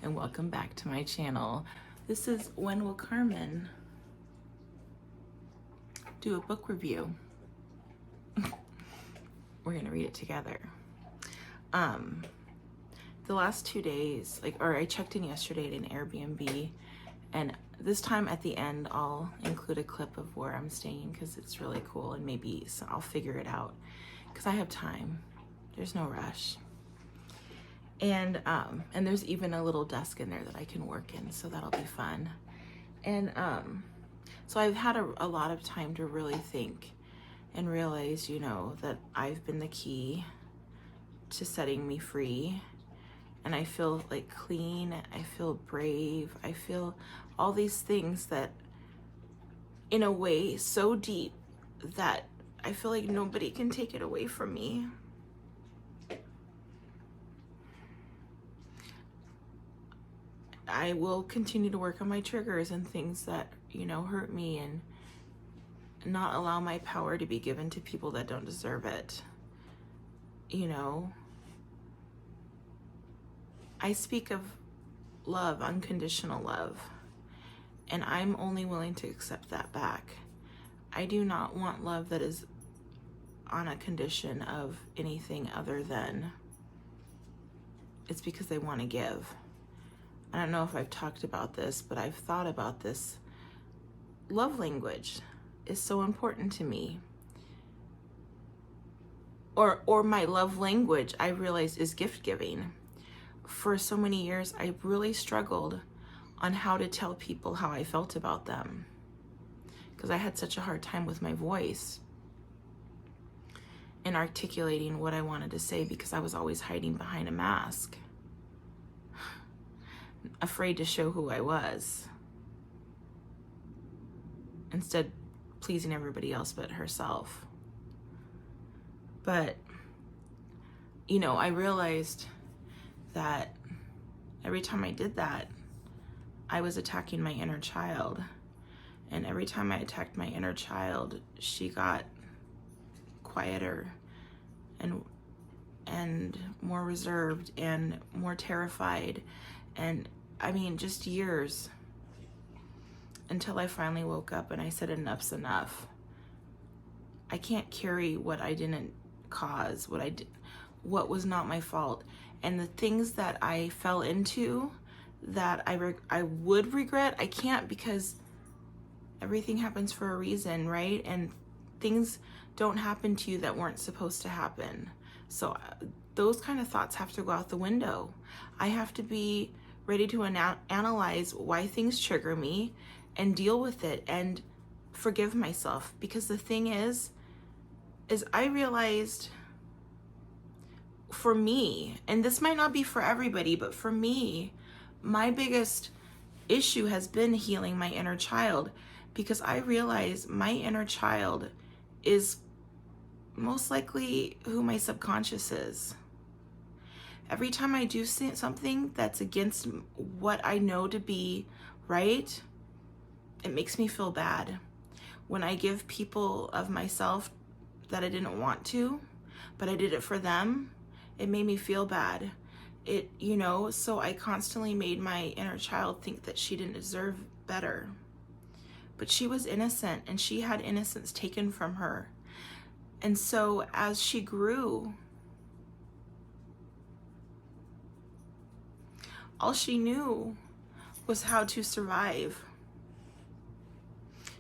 and welcome back to my channel. This is When Will Carmen do a book review? We're gonna read it together. The last 2 days, I checked in yesterday at an Airbnb, and this time at the end I'll include a clip of where I'm staying because it's really cool, and maybe I'll figure it out because I have time. There's no rush. And there's even a little desk in there that I can work in, so that'll be fun. And so I've had a lot of time to really think and realize, that I've been the key to setting me free. And I feel like clean, I feel brave, I feel all these things that, in a way, so deep that I feel like nobody can take it away from me. I will continue to work on my triggers and things that, hurt me, and not allow my power to be given to people that don't deserve it. I speak of love, unconditional love, and I'm only willing to accept that back. I do not want love that is on a condition of anything other than it's because they want to give. I don't know if I've talked about this, but I've thought about this. Love language is so important to me. Or my love language, I realize, is gift giving. For so many years, I really struggled on how to tell people how I felt about them because I had such a hard time with my voice and articulating what I wanted to say because I was always hiding behind a mask, afraid to show who I was, instead pleasing everybody else but herself. But, I realized that every time I did that, I was attacking my inner child. And every time I attacked my inner child, she got quieter and more reserved and more terrified. And just years until I finally woke up and I said, enough's enough. I can't carry what I didn't cause, what was not my fault. And the things that I fell into that I would regret, I can't, because everything happens for a reason, right? And things don't happen to you that weren't supposed to happen. So those kind of thoughts have to go out the window. I have to be ready to analyze why things trigger me and deal with it and forgive myself. Because the thing is I realized, for me, and this might not be for everybody, but for me, my biggest issue has been healing my inner child, because I realize my inner child is most likely who my subconscious is. Every time I do something that's against what I know to be right, it makes me feel bad. When I give people of myself that I didn't want to, but I did it for them, it made me feel bad. So I constantly made my inner child think that she didn't deserve better. But she was innocent, and she had innocence taken from her. And so as she grew, all she knew was how to survive.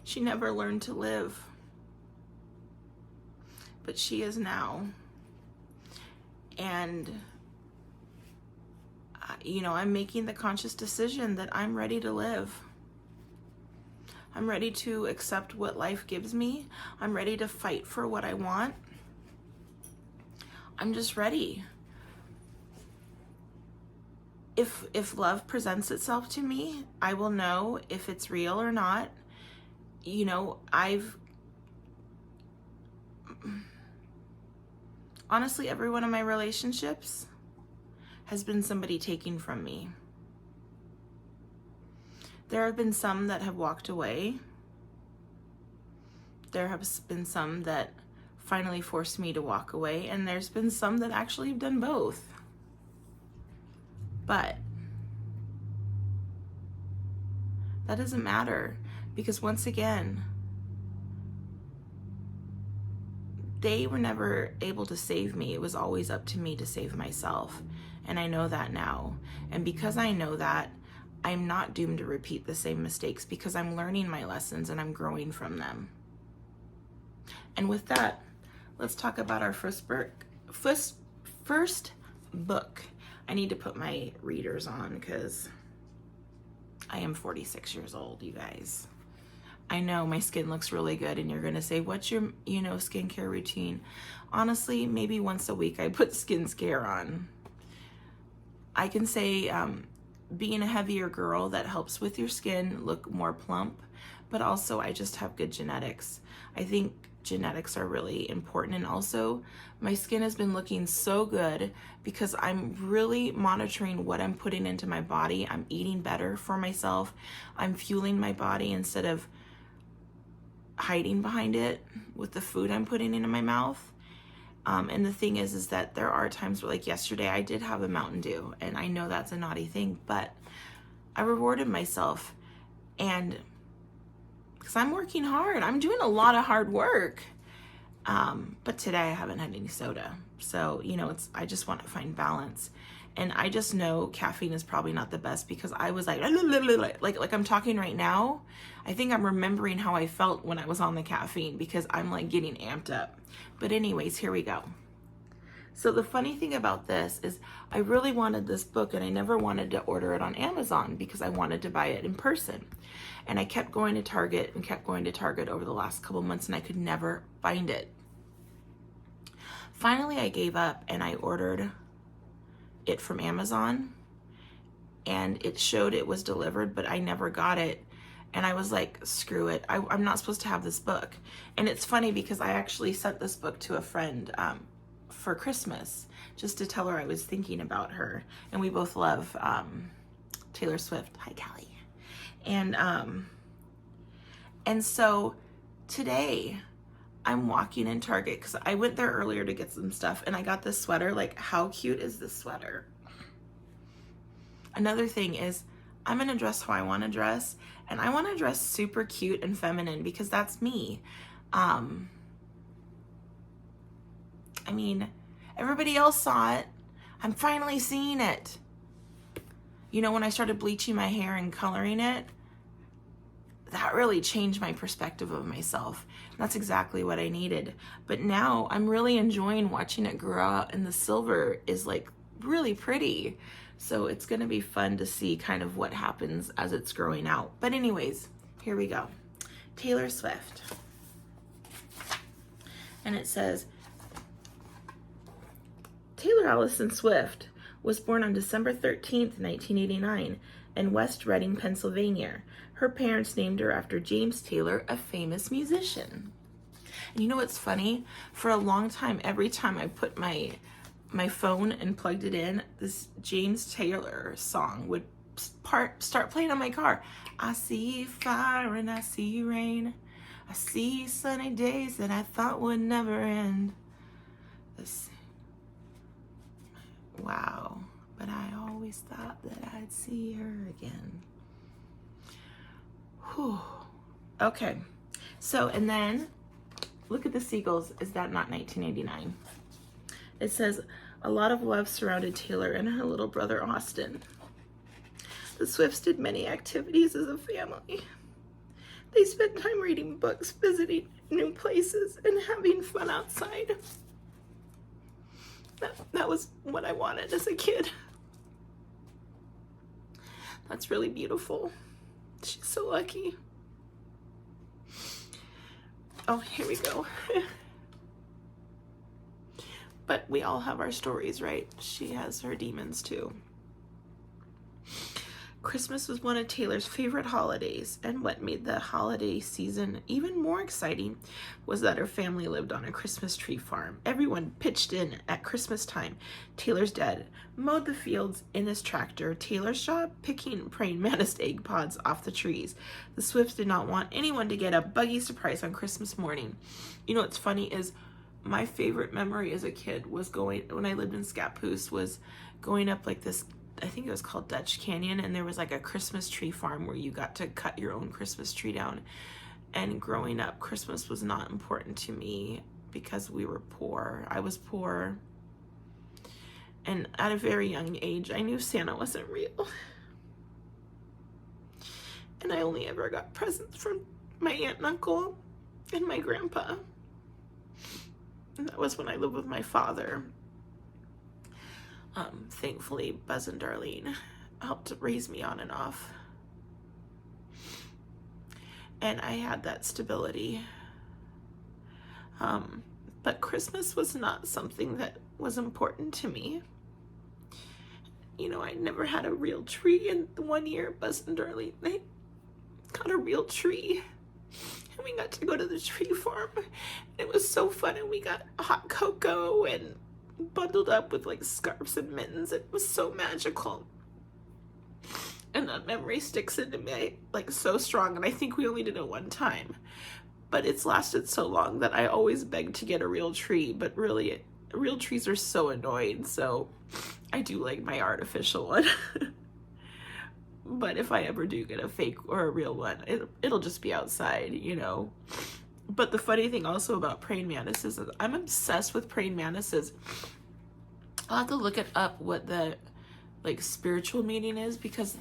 She never learned to live. But she is now. And, I'm making the conscious decision that I'm ready to live. I'm ready to accept what life gives me. I'm ready to fight for what I want. I'm just ready. If love presents itself to me, I will know if it's real or not. Honestly, every one of my relationships has been somebody taking from me. There have been some that have walked away. There have been some that finally forced me to walk away, and there's been some that actually have done both. But That doesn't matter, because once again, they were never able to save me. It was always up to me to save myself. And I know that now. And because I know that, I'm not doomed to repeat the same mistakes, because I'm learning my lessons and I'm growing from them. And with that, let's talk about our first book. I need to put my readers on because I am 46 years old, you guys. I know my skin looks really good, and you're gonna say, what's your, skincare routine? Honestly, maybe once a week I put skincare on. I can say being a heavier girl, that helps with your skin look more plump, but also I just have good genetics. I think genetics are really important, and also my skin has been looking so good because I'm really monitoring what I'm putting into my body. I'm eating better for myself. I'm fueling my body instead of hiding behind it with the food I'm putting into my mouth. And the thing is that there are times where, like yesterday, I did have a Mountain Dew, and I know that's a naughty thing, but I rewarded myself, and because I'm working hard, I'm doing a lot of hard work. But today I haven't had any soda, so I just want to find balance. And I just know caffeine is probably not the best, because I was like I'm talking right now. I think I'm remembering how I felt when I was on the caffeine, because I'm like getting amped up. But anyways, here we go. So the funny thing about this is I really wanted this book, and I never wanted to order it on Amazon because I wanted to buy it in person. And I kept going to Target and kept going to Target over the last couple months, and I could never find it. Finally, I gave up and I ordered it from Amazon, and it showed it was delivered, but I never got it. And I was like, screw it. I'm not supposed to have this book. And it's funny because I actually sent this book to a friend for Christmas, just to tell her I was thinking about her. And we both love Taylor Swift. Hi, Callie. And so today I'm walking in Target because I went there earlier to get some stuff, and I got this sweater. Like, how cute is this sweater? Another thing is I'm gonna dress how I want to dress, and I want to dress super cute and feminine because that's me. I mean, everybody else saw it. I'm finally seeing it. When I started bleaching my hair and coloring it, that really changed my perspective of myself. That's exactly what I needed. But now I'm really enjoying watching it grow out, and the silver is like really pretty. So it's gonna be fun to see kind of what happens as it's growing out. But anyways, here we go. Taylor Swift. And it says, Taylor Allison Swift was born on December 13th, 1989 in West Reading, Pennsylvania. Her parents named her after James Taylor, a famous musician. And you know what's funny? For a long time, every time I put my phone and plugged it in, this James Taylor song would start playing on my car. I see fire and I see rain. I see sunny days that I thought would never end. Wow. But I always thought that I'd see her again. Whew. Okay. So, and then look at the seagulls. Is that not 1989? It says, a lot of love surrounded Taylor and her little brother Austin. The Swifts did many activities as a family. They spent time reading books, visiting new places, and having fun outside. That was what I wanted as a kid. That's really beautiful. She's so lucky. Oh, here we go. But we all have our stories, right? She has her demons too. Christmas was one of Taylor's favorite holidays, and what made the holiday season even more exciting was that her family lived on a Christmas tree farm. Everyone pitched in at Christmas time. Taylor's dad mowed the fields in his tractor. Taylor's job picking praying mantis egg pods off the trees. The Swifts did not want anyone to get a buggy surprise on Christmas morning. You know what's funny is my favorite memory as a kid was when I lived in Scappoose, was going up like this I think it was called Dutch Canyon, and there was like a Christmas tree farm where you got to cut your own Christmas tree down. And growing up, Christmas was not important to me because we were poor. I was poor. And at a very young age, I knew Santa wasn't real. And I only ever got presents from my aunt and uncle and my grandpa. And that was when I lived with my father. Thankfully, Buzz and Darlene helped raise me on and off. And I had that stability. But Christmas was not something that was important to me. You know, I never had a real tree, and the one year Buzz and Darlene, they got a real tree. And we got to go to the tree farm. It was so fun, and we got hot cocoa and bundled up with like scarves and mittens. It was so magical. And that memory sticks into me like so strong, and I think we only did it one time. But it's lasted so long that I always beg to get a real tree, but really, real trees are so annoying, so I do like my artificial one. But if I ever do get a fake or a real one, it'll just be outside, you know. But the funny thing also about praying mantises is I'm obsessed with praying mantises. I'll have to look it up what the like spiritual meaning is, because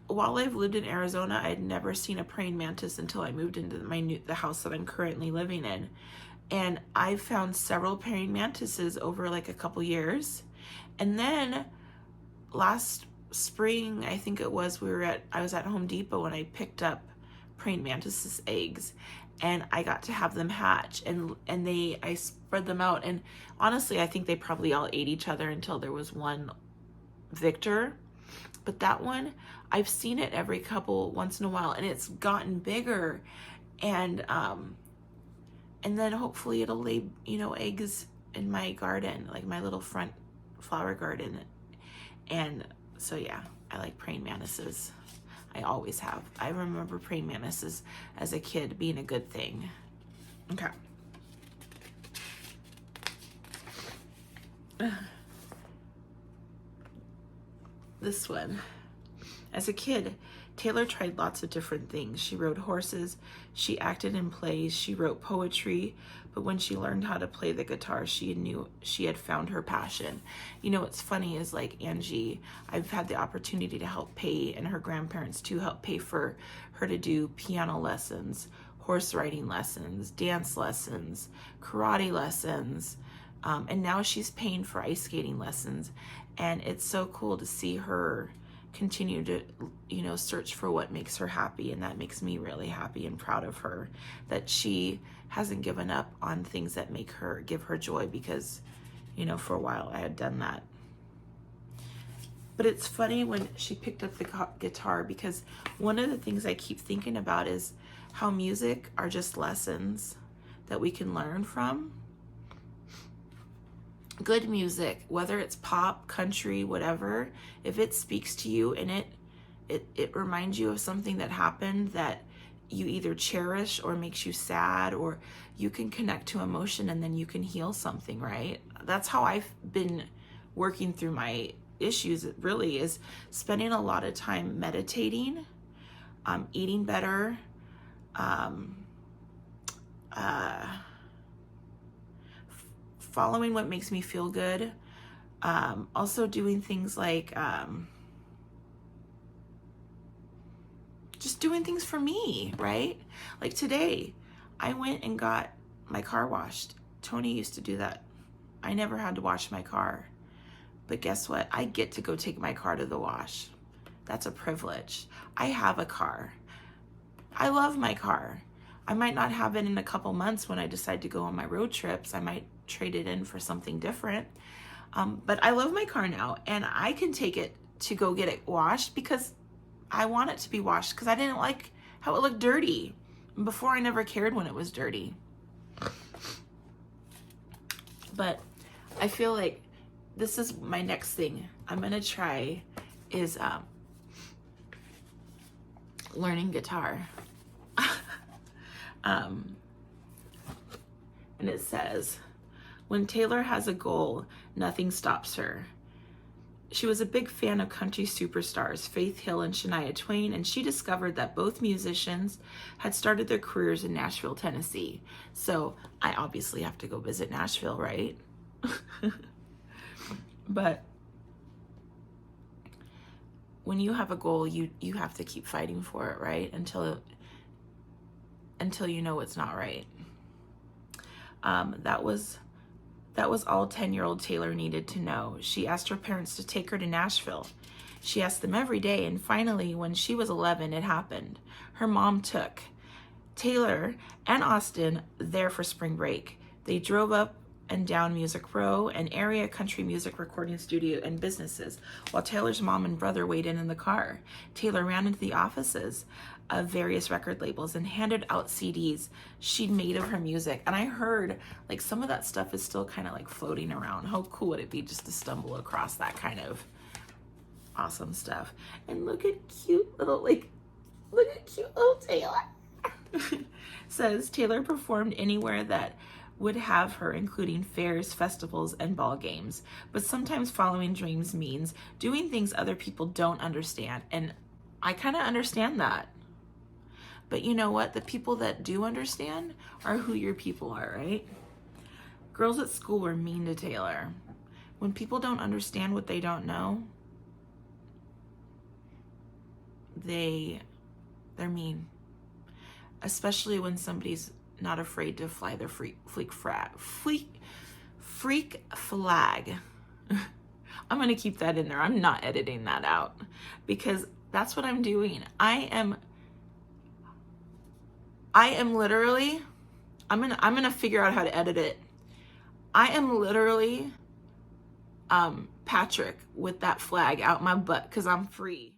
while I've lived in Arizona, I'd never seen a praying mantis until I moved into the house that I'm currently living in. And I found several praying mantises over like a couple years. And then last spring, I think it was, I was at Home Depot and I picked up praying mantises eggs, and I got to have them hatch, and I spread them out, and honestly I think they probably all ate each other until there was one victor. But that one, I've seen it every once in a while, and it's gotten bigger, and then hopefully it'll lay, you know, eggs in my garden, like my little front flower garden. And so yeah, I like praying mantises. I always have. I remember praying mantises as a kid being a good thing. Okay. This one. As a kid, Taylor tried lots of different things. She rode horses, she acted in plays, she wrote poetry, but when she learned how to play the guitar, she knew she had found her passion. You know, what's funny is like Angie, I've had the opportunity to help pay, and her grandparents too, help pay for her to do piano lessons, horse riding lessons, dance lessons, karate lessons, and now she's paying for ice skating lessons. And it's so cool to see her continue to, you know, search for what makes her happy, and that makes me really happy and proud of her, that she hasn't given up on things that give her joy, because, you know, for a while I had done that. But it's funny when she picked up the guitar, because one of the things I keep thinking about is how music are just lessons that we can learn from. Good music, whether it's pop, country, whatever, if it speaks to you and it reminds you of something that happened that you either cherish or makes you sad, or you can connect to emotion and then you can heal something, right? That's how I've been working through my issues. It really is spending a lot of time meditating, eating better, following what makes me feel good. Also doing things like just doing things for me, right? Like today, I went and got my car washed. Tony used to do that. I never had to wash my car. But guess what? I get to go take my car to the wash. That's a privilege. I have a car. I love my car. I might not have it in a couple months when I decide to go on my road trips. I might trade it in for something different. But I love my car now, and I can take it to go get it washed because I want it to be washed, because I didn't like how it looked dirty. Before, I never cared when it was dirty. But I feel like this is my next thing I'm gonna try is learning guitar. And it says, when Taylor has a goal, nothing stops her. She was a big fan of country superstars Faith Hill and Shania Twain, and she discovered that both musicians had started their careers in Nashville, Tennessee. So I obviously have to go visit Nashville, right? But when you have a goal, you have to keep fighting for it, right? Until you know it's not right. That was all 10-year-old Taylor needed to know. She asked her parents to take her to Nashville. She asked them every day, and finally, when she was 11, it happened. Her mom took Taylor and Austin there for spring break. They drove up and down Music Row, an area country music recording studio and businesses, while Taylor's mom and brother waited in the car. Taylor ran into the offices of various record labels and handed out CDs she'd made of her music. And I heard like some of that stuff is still kind of like floating around. How cool would it be just to stumble across that kind of awesome stuff? And look at cute little Taylor. Says Taylor performed anywhere that would have her, including fairs, festivals, and ball games. But sometimes following dreams means doing things other people don't understand. And I kind of understand that. But you know what? The people that do understand are who your people are, right? Girls at school were mean to Taylor. When people don't understand what they don't know, they're mean. Especially when somebody's not afraid to fly their freak flag. I'm going to keep that in there. I'm not editing that out because that's what I'm doing. I am literally, I'm going to figure out how to edit it. I am literally Patrick with that flag out my butt because I'm free.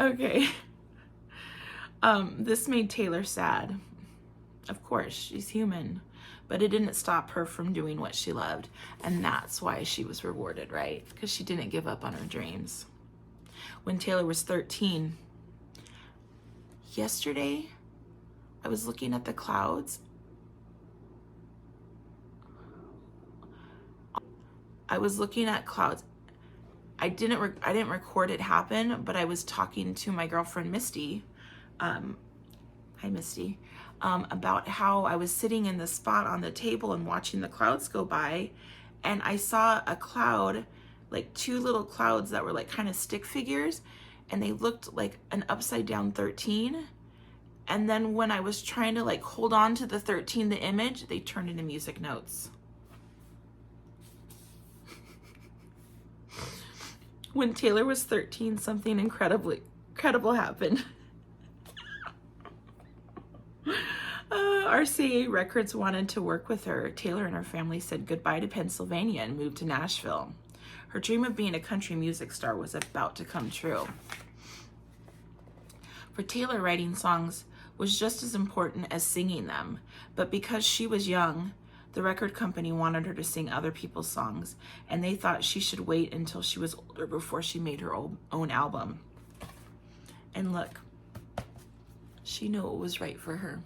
Okay. This made Taylor sad. Of course, she's human, but it didn't stop her from doing what she loved. And that's why she was rewarded, right? Because she didn't give up on her dreams. When Taylor was 13, yesterday, I was looking at the clouds. I didn't record it happen, but I was talking to my girlfriend Misty, hi Misty, about how I was sitting in the spot on the table and watching the clouds go by, and I saw a cloud, like two little clouds that were like kind of stick figures, and they looked like an upside down 13. And then when I was trying to like hold on to the 13, the image, they turned into music notes. When Taylor was 13, something incredible happened. RCA Records wanted to work with her. Taylor and her family said goodbye to Pennsylvania and moved to Nashville. Her dream of being a country music star was about to come true. For Taylor, writing songs was just as important as singing them, but because she was young, the record company wanted her to sing other people's songs, and they thought she should wait until she was older before she made her own album. And look, she knew it was right for her.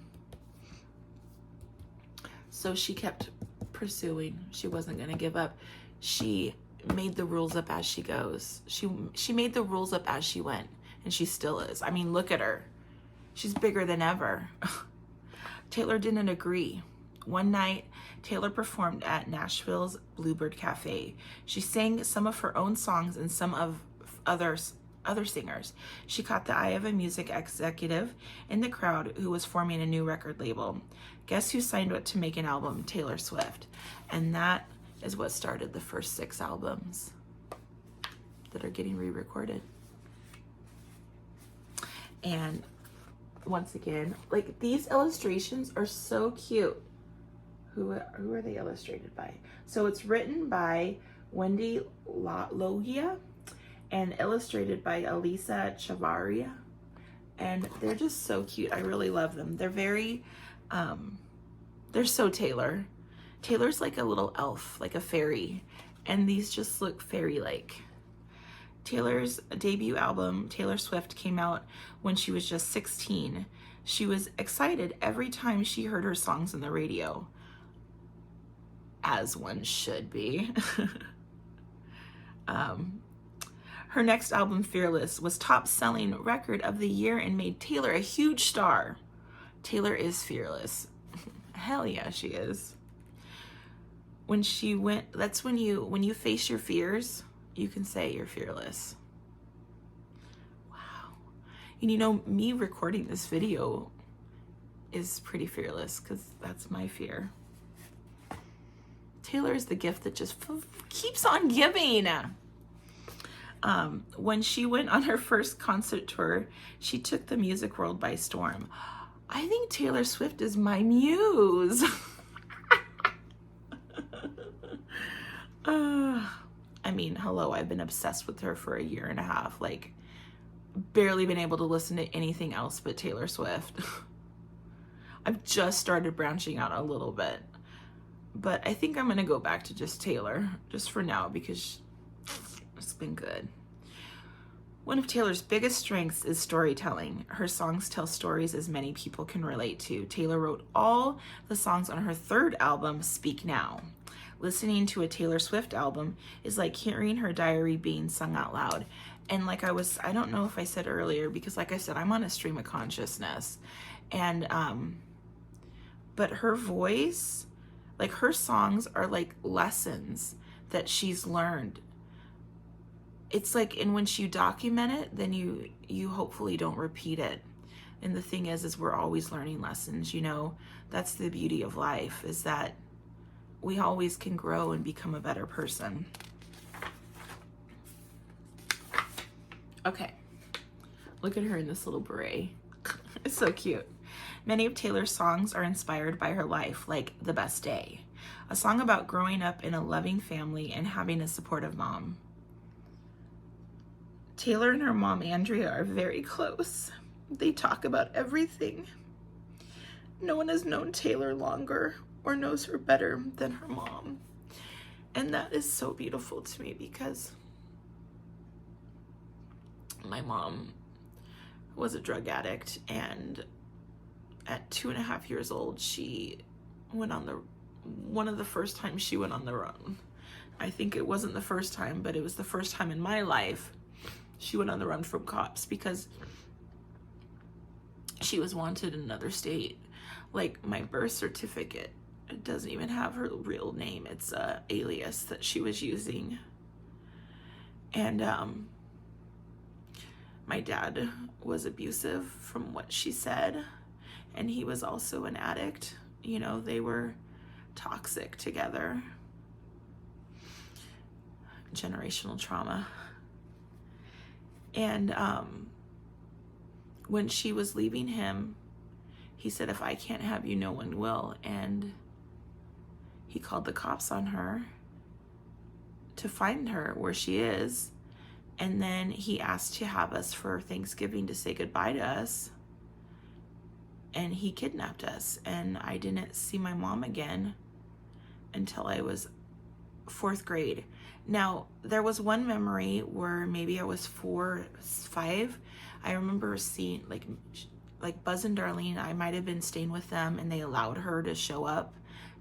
So she kept pursuing. She wasn't going to give up. She made the rules up as she goes. She made the rules up as she went, and she still is. I mean, look at her. She's bigger than ever. Taylor didn't agree. One night, Taylor performed at Nashville's Bluebird Cafe. She sang some of her own songs and some of other singers. She caught the eye of a music executive in the crowd who was forming a new record label. Guess who signed up to make an album? Taylor Swift. And that is what started the first 6 albums that are getting re-recorded. And once again, like, these illustrations are so cute. Who are they illustrated by? So it's written by Wendy Logia and illustrated by Elisa Chavaria. And they're just so cute. I really love them. They're very, they're so Taylor. Taylor's like a little elf, like a fairy. And these just look fairy-like. Taylor's debut album, Taylor Swift, came out when she was just 16. She was excited every time she heard her songs on the radio. as one should be. Her next album, Fearless, was top-selling record of the year and made Taylor a huge star. Taylor is fearless. Hell yeah, she is. When she went, that's when you face your fears, you can say you're fearless. Wow. And you know, me recording this video is pretty fearless because that's my fear. Taylor is the gift that just keeps on giving. When she went on her first concert tour, she took the music world by storm. I think Taylor Swift is my muse. I mean, hello, I've been obsessed with her for a year and a half. Like, barely been able to listen to anything else but Taylor Swift. I've just started branching out a little bit. But I think I'm going to go back to just Taylor, just for now, because it's been good. One of Taylor's biggest strengths is storytelling. Her songs tell stories as many people can relate to. Taylor wrote all the songs on her third album, Speak Now. Listening to a Taylor Swift album is like hearing her diary being sung out loud. And like I don't know if I said earlier, because like I said, I'm on a stream of consciousness. And, but her voice, like her songs are like lessons that she's learned. It's like, and when you document it, then you hopefully don't repeat it. And the thing is we're always learning lessons, you know. That's the beauty of life, is that we always can grow and become a better person. Okay, look at her in this little beret. It's so cute. Many of Taylor's songs are inspired by her life, like The Best Day, a song about growing up in a loving family and having a supportive mom. Taylor and her mom, Andrea, are very close. They talk about everything. No one has known Taylor longer or knows her better than her mom. And that is so beautiful to me, because my mom was a drug addict, and at 2.5 years old, she went on one of the first times she went on the run. I think it wasn't the first time, but it was the first time in my life she went on the run from cops, because she was wanted in another state. Like, my birth certificate, it doesn't even have her real name. It's a alias that she was using. And my dad was abusive, from what she said, and he was also an addict. You know, they were toxic together. Generational trauma. And when she was leaving him, he said, if I can't have you, no one will. And he called the cops on her to find her where she is. And then he asked to have us for Thanksgiving to say goodbye to us. And he kidnapped us. And I didn't see my mom again until I was 4th grade. Now, there was one memory where maybe I was 4, 5. I remember seeing, like Buzz and Darlene, I might have been staying with them and they allowed her to show up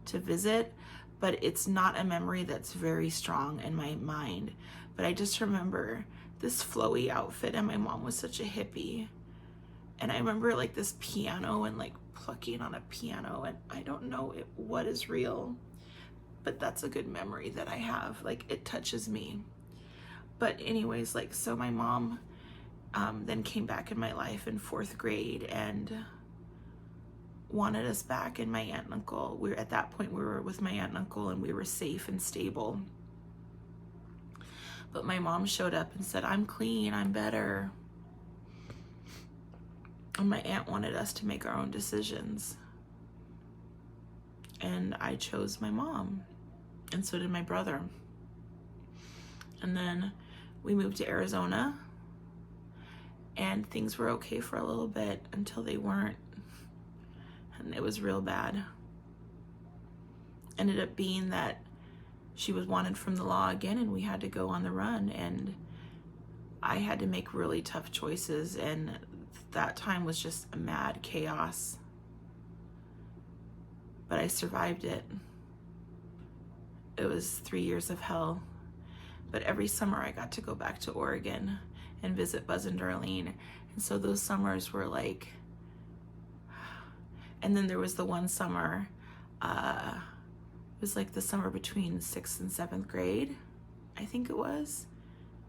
to visit, but it's not a memory that's very strong in my mind. But I just remember this flowy outfit, and my mom was such a hippie. And I remember like this piano and like plucking on a piano, and I don't know what is real, but that's a good memory that I have. Like, it touches me. But anyways, like, so my mom then came back in my life in 4th grade and wanted us back, and my aunt and uncle, at that point we were with my aunt and uncle, and we were safe and stable. But my mom showed up and said, I'm clean, I'm better. And my aunt wanted us to make our own decisions. And I chose my mom, and so did my brother. And then we moved to Arizona, and things were okay for a little bit until they weren't. And it was real bad. Ended up being that she was wanted from the law again, and we had to go on the run, and I had to make really tough choices, and that time was just a mad chaos. But I survived it. it was 3 years of hell. But every summer I got to go back to Oregon and visit Buzz and Darlene. And so those summers were like, and then there was the one summer, it was like the summer between 6th and 7th grade, I think it was,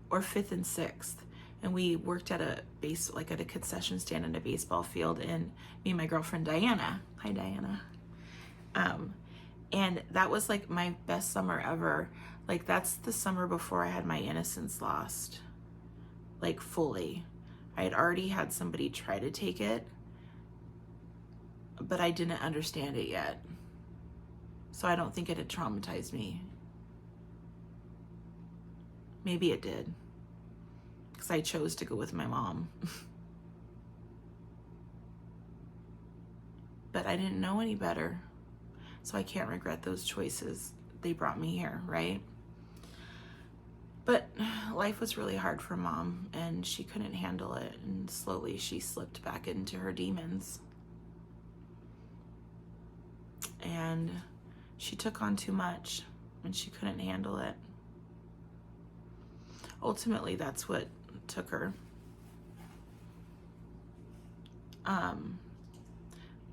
or 5th and 6th. And we worked at a concession stand in a baseball field, and me and my girlfriend Diana, hi Diana, and that was like my best summer ever. Like, that's the summer before I had my innocence lost, like fully. I had already had somebody try to take it, but I didn't understand it yet. So I don't think it had traumatized me. Maybe it did, because I chose to go with my mom. But I didn't know any better, so I can't regret those choices. They brought me here, right? But life was really hard for Mom, and she couldn't handle it, and slowly she slipped back into her demons. And she took on too much, and she couldn't handle it. Ultimately, that's what took her.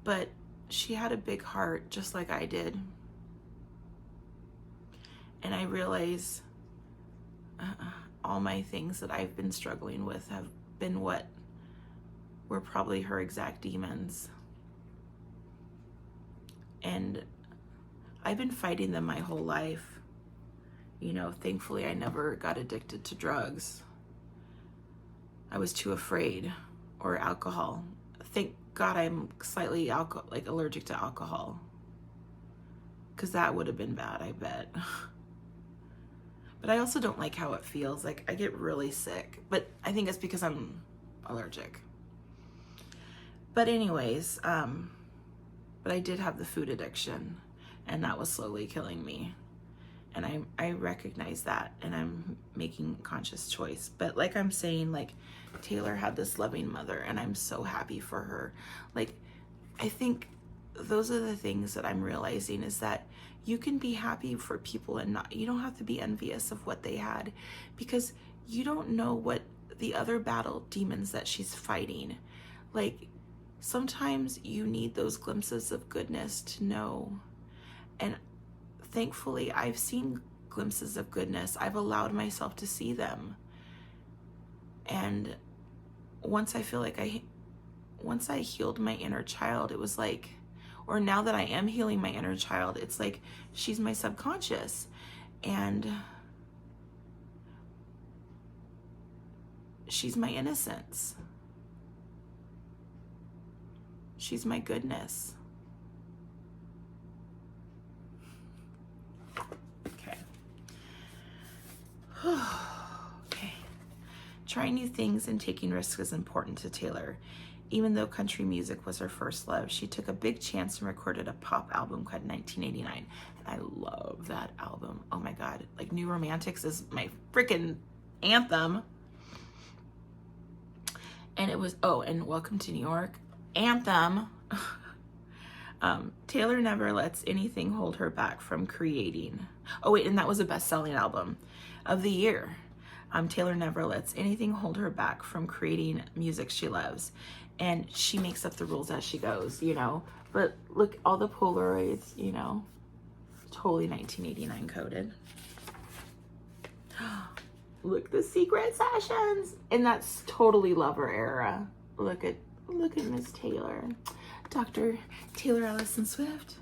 But she had a big heart, just like I did. And I realize all my things that I've been struggling with have been what were probably her exact demons. And I've been fighting them my whole life. You know, thankfully I never got addicted to drugs. I was too afraid, or alcohol. Thank God I'm slightly allergic to alcohol, because that would have been bad, I bet. But I also don't like how it feels. Like, I get really sick, but I think it's because I'm allergic. But anyways, but I did have the food addiction, and that was slowly killing me. And I recognize that, and I'm making a conscious choice. But like I'm saying, like, Taylor had this loving mother, and I'm so happy for her. Like, I think those are the things that I'm realizing, is that you can be happy for people, and you don't have to be envious of what they had, because you don't know what the other battle demons that she's fighting. Like, sometimes you need those glimpses of goodness to know. And thankfully, I've seen glimpses of goodness. I've allowed myself to see them. And once I feel like once I healed my inner child, it was like, or now that I am healing my inner child, it's like she's my subconscious. And she's my innocence. She's my goodness. Okay. Okay. Trying new things and taking risks is important to Taylor. Even though country music was her first love, she took a big chance and recorded a pop album called 1989. And I love that album. Oh my God. Like, New Romantics is my freaking anthem. And it was, oh, and Welcome to New York, anthem. Taylor never lets anything hold her back from creating. Oh wait, and that was a best-selling album of the year. Taylor never lets anything hold her back from creating music she loves. And she makes up the rules as she goes, you know. But look, all the Polaroids, you know, totally 1989 coded. Look, the secret sessions. And that's totally Lover era. Look at Miss Taylor. Dr. Taylor Allison Swift.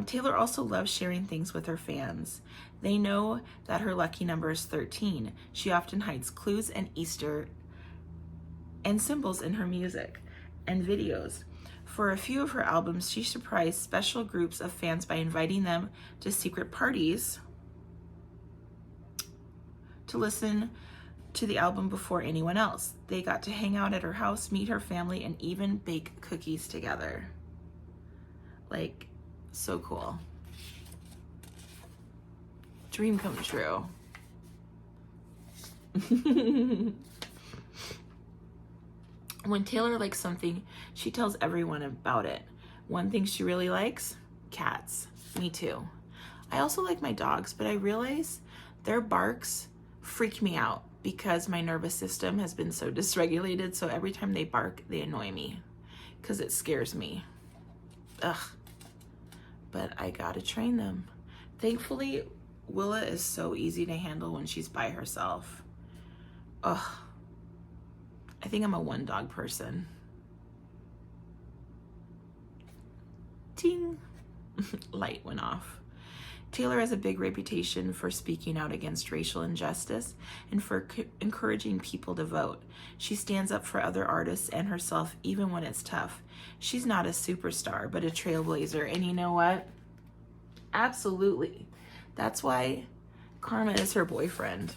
Taylor also loves sharing things with her fans. They know that her lucky number is 13. She often hides clues and Easter and symbols in her music and videos. For a few of her albums, she surprised special groups of fans by inviting them to secret parties to listen to the album before anyone else. They got to hang out at her house, meet her family, and even bake cookies together. Like, so cool. Dream come true. When Taylor likes something, she tells everyone about it. One thing she really likes, cats. Me too. I also like my dogs, but I realize their barks freak me out because my nervous system has been so dysregulated. So every time they bark, they annoy me because it scares me. Ugh. But I gotta train them. Thankfully, Willa is so easy to handle when she's by herself. Ugh. I think I'm a one dog person. Ting. Light went off. Taylor has a big reputation for speaking out against racial injustice and for encouraging people to vote. She stands up for other artists and herself even when it's tough. She's not a superstar, but a trailblazer. And you know what? Absolutely. That's why Carmen is her boyfriend.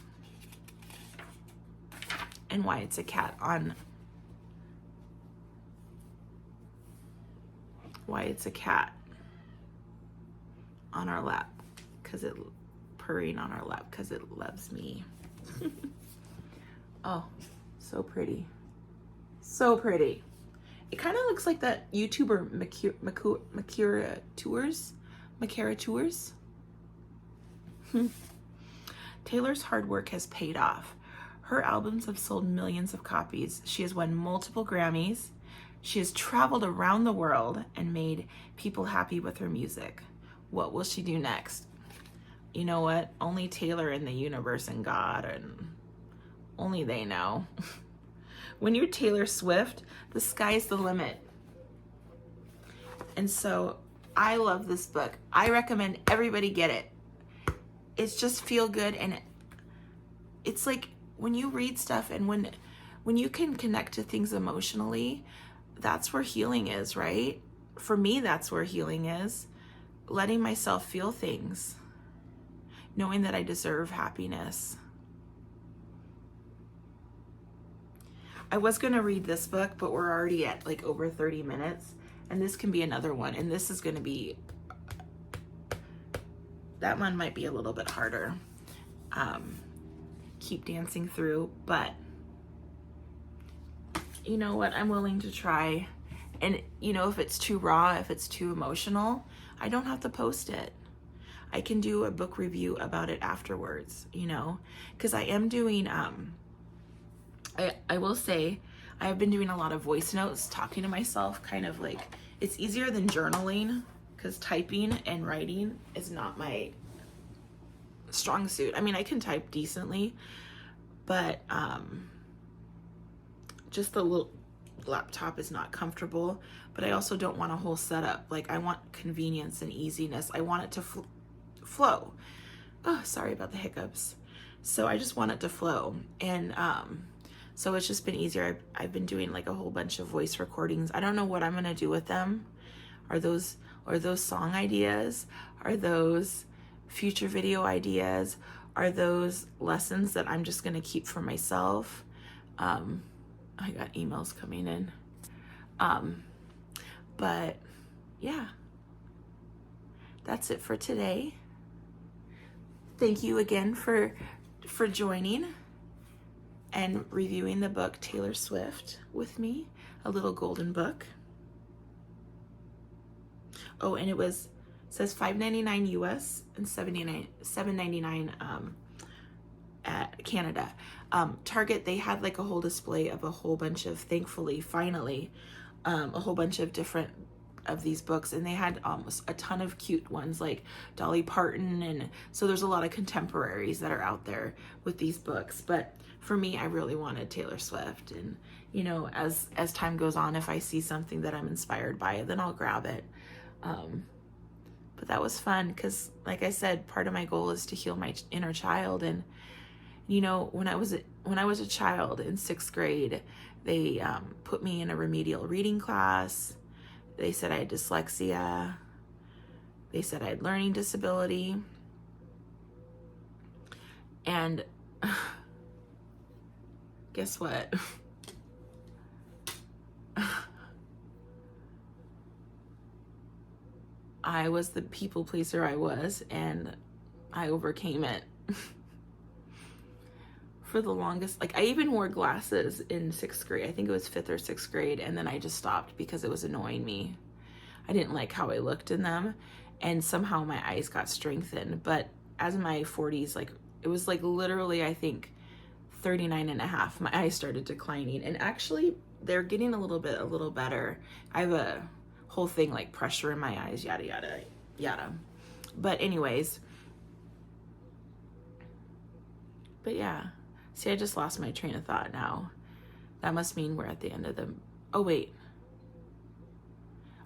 And why it's a cat on... Why it's a cat on our lap. Because it purring on our lap because it loves me. Oh, so pretty. So pretty. It kind of looks like that YouTuber Makira Tours. Taylor's hard work has paid off. Her albums have sold millions of copies. She has won multiple Grammys. She has traveled around the world and made people happy with her music. What will she do next? You know what? Only Taylor and the universe and God, and only they know. When you're Taylor Swift, the sky's the limit. And so I love this book. I recommend everybody get it. It's just feel good, and it's like when you read stuff and when you can connect to things emotionally, that's where healing is, right? For me, that's where healing is. Letting myself feel things. Knowing that I deserve happiness. I was going to read this book, but we're already at like over 30 minutes. And this can be another one. And this is going to be... That one might be a little bit harder. Keep dancing through. But you know what? I'm willing to try. And you know, if it's too raw, if it's too emotional, I don't have to post it. I can do a book review about it afterwards, you know, because I am doing, I will say, I have been doing a lot of voice notes, talking to myself, kind of like, it's easier than journaling, because typing and writing is not my strong suit. I mean, I can type decently, but just the little laptop is not comfortable, but I also don't want a whole setup. Like, I want convenience and easiness. I want it to flow. Oh, sorry about the hiccups. So I just want it to flow. And so it's just been easier. I've been doing like a whole bunch of voice recordings. I don't know what I'm going to do with them. Are those song ideas? Are those future video ideas? Are those lessons that I'm just going to keep for myself? I got emails coming in. But yeah, that's it for today. Thank you again for joining and reviewing the book Taylor Swift with me, a little golden book. Oh, and it says $5.99 US and $7.99 at Canada. Target, they had like a whole display of a whole bunch of, thankfully, finally, a whole bunch of different of these books, and they had a ton of cute ones like Dolly Parton, and so there's a lot of contemporaries that are out there with these books. But for me, I really wanted Taylor Swift, and you know, as time goes on, if I see something that I'm inspired by, then I'll grab it. But that was fun because, like I said, part of my goal is to heal my inner child. And you know, when I was a child in 6th grade, they put me in a remedial reading class. They said I had dyslexia. They said I had learning disability. And guess what? I was the people pleaser I was, and I overcame it. For the longest, like I even wore glasses in 6th grade. I think it was 5th or 6th grade, and then I just stopped because it was annoying me. I didn't like how I looked in them, and somehow my eyes got strengthened. But as my 40s, like it was like literally, I think 39 and a half, my eyes started declining, and actually they're getting a little better. I have a whole thing like pressure in my eyes, yada yada yada. But anyways, but yeah, see, I just lost my train of thought now. That must mean we're at the end of the, oh wait,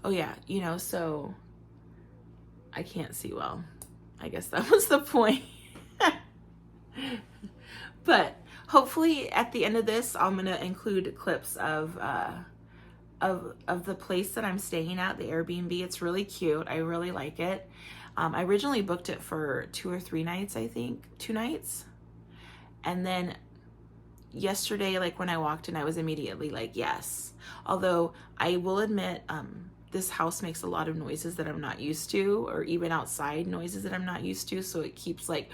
oh yeah, you know, so I can't see well. I guess that was the point. But hopefully at the end of this, I'm gonna include clips of the place that I'm staying at, the Airbnb. It's really cute. I really like it. I originally booked it for 2 or 3 nights, I think, 2 nights. And then yesterday, like when I walked in, I was immediately like, yes. Although I will admit, this house makes a lot of noises that I'm not used to, or even outside noises that I'm not used to. So it keeps like,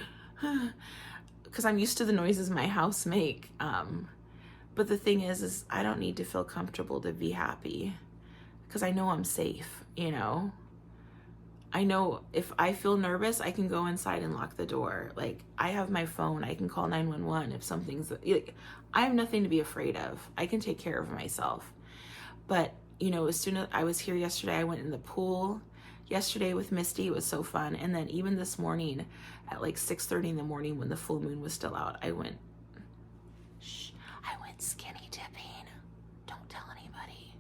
because I'm used to the noises my house make. But the thing is I don't need to feel comfortable to be happy, because I know I'm safe, you know? I know if I feel nervous, I can go inside and lock the door. Like, I have my phone, I can call 911 if something's, like, I have nothing to be afraid of. I can take care of myself. But, you know, as soon as I was here yesterday, I went in the pool yesterday with Misty. It was so fun. And then even this morning at like 6:30 in the morning when the full moon was still out, I went skinny dipping. Don't tell anybody,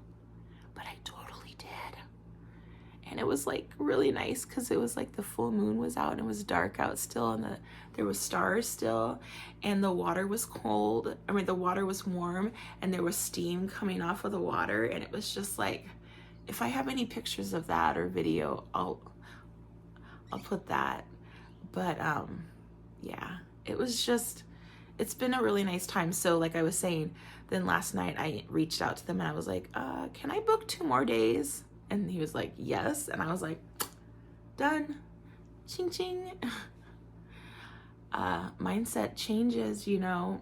but I totally did. And it was like really nice because it was like the full moon was out and it was dark out still, and there was stars still, and the water was cold. I mean, the water was warm, and there was steam coming off of the water, and it was just like, if I have any pictures of that or video, I'll put that. But yeah, it was just, it's been a really nice time. So like I was saying, then last night I reached out to them and I was like, can I book 2 more days? And he was like, yes. And I was like, done. Ching ching. Mindset changes, you know.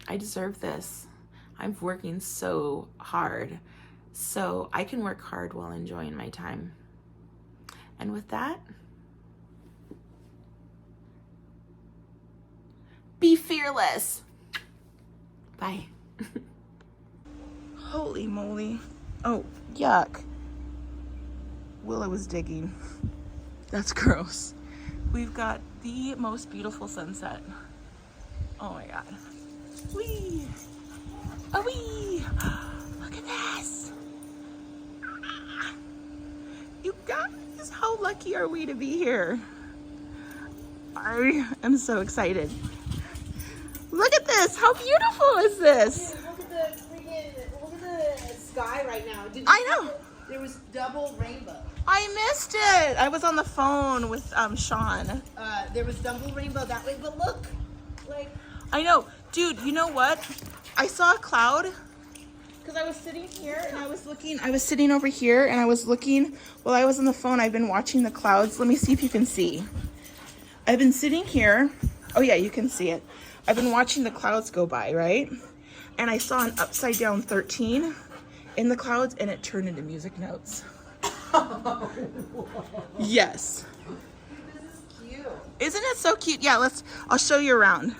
I deserve this. I'm working so hard. So I can work hard while enjoying my time. And with that, be fearless. Bye. Holy moly. Oh, yuck. Willow was digging. That's gross. We've got the most beautiful sunset. Oh my God. Whee! Oh wee! Look at this! You guys, how lucky are we to be here? I am so excited. Look at this! How beautiful is this? Dude, look at the sky right now. I know. There was double rainbow. I missed it. I was on the phone with Sean. There was double rainbow that way, but look, like. I know, dude. You know what? I saw a cloud because I was sitting here and I was looking. I was sitting over here and I was looking while I was on the phone. I've been watching the clouds. Let me see if you can see. I've been sitting here. Oh yeah, you can see it. I've been watching the clouds go by, right? And I saw an upside down 13 in the clouds, and it turned into music notes. Yes. This is cute. Isn't it so cute? Yeah, I'll show you around.